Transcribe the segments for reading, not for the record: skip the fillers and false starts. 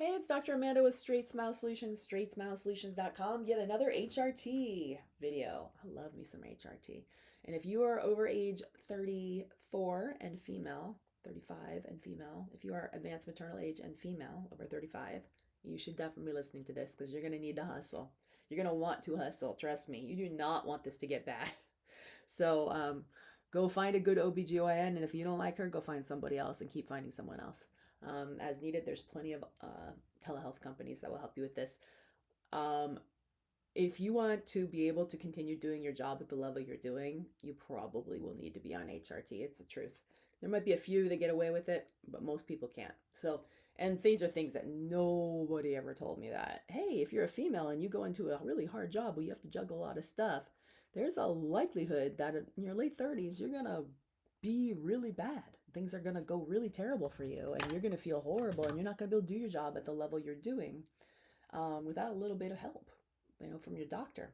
Hey, it's Dr. Amanda with Straightsmile Solutions, straightsmilesolutions.com. Yet another HRT video. I love me some HRT. And if you are over age 34 and female, 35 and female, if you are advanced maternal age and female over 35, you should definitely be listening to this because you're going to need to hustle. You're going to want to hustle. Trust me. You do not want this to get bad. So go find a good OBGYN. And if you don't like her, go find somebody else and keep finding someone else. As needed. There's plenty of telehealth companies that will help you with this. If you want to be able to continue doing your job at the level you're doing, you probably will need to be on HRT. It's the truth. There might be a few that get away with it, but most people can't. So, and these are things that nobody ever told me that, hey, if you're a female and you go into a really hard job where you have to juggle a lot of stuff, there's a likelihood that in your late 30s, you're going to be really bad. Things are going to go really terrible for you and you're going to feel horrible and you're not going to be able to do your job at the level you're doing without a little bit of help, from your doctor.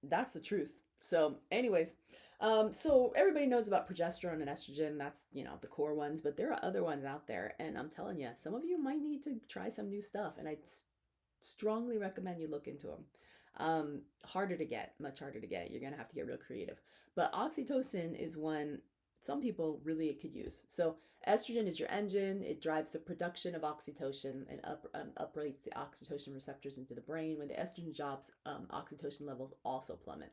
That's the truth. So anyways, so everybody knows about progesterone and estrogen. That's, the core ones, but there are other ones out there. And I'm telling you, some of you might need to try some new stuff. And I strongly recommend you look into them. Harder to get, much harder to get. You're going to have to get real creative. But oxytocin is one some people really could use. So estrogen is your engine. It drives the production of oxytocin and uprates the oxytocin receptors into the brain. When the estrogen drops, oxytocin levels also plummet.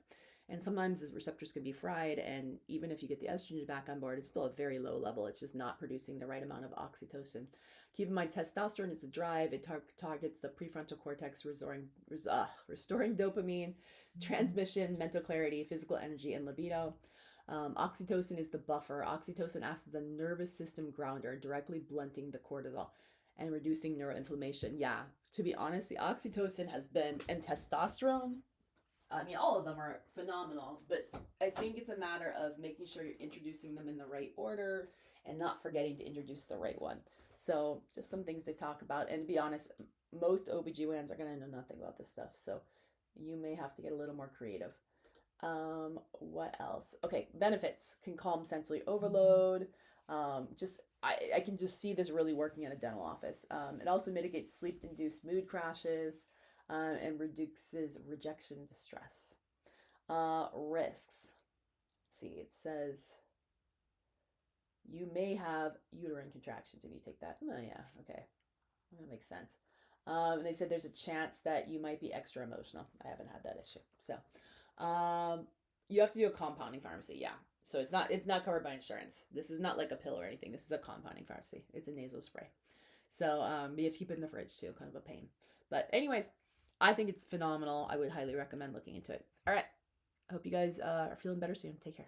And sometimes the receptors can be fried, and even if you get the estrogen back on board, it's still a very low level. It's just not producing the right amount of oxytocin. Keep in mind, testosterone is the drive. It targets the prefrontal cortex, restoring dopamine, transmission, mental clarity, physical energy, and libido. Oxytocin is the buffer. Oxytocin acts as a nervous system grounder, directly blunting the cortisol and reducing neuroinflammation. Yeah, to be honest, the oxytocin has been, and testosterone, all of them are phenomenal, but I think it's a matter of making sure you're introducing them in the right order and not forgetting to introduce the right one. So just some things to talk about. And to be honest, most OBGYNs are going to know nothing about this stuff. So you may have to get a little more creative. What else? Okay, benefits: can calm sensory overload. I can just see this really working in a dental office. It also mitigates sleep-induced mood crashes. And reduces rejection distress. Risks. Let's see, it says you may have uterine contractions if you take that. Oh, yeah, okay. That makes sense. They said there's a chance that you might be extra emotional. I haven't had that issue. So you have to do a compounding pharmacy, yeah. So it's not covered by insurance. This is not like a pill or anything. This is a compounding pharmacy. It's a nasal spray. So you have to keep it in the fridge too, kind of a pain. But anyways, I think it's phenomenal. I would highly recommend looking into it. All right. I hope you guys are feeling better soon. Take care.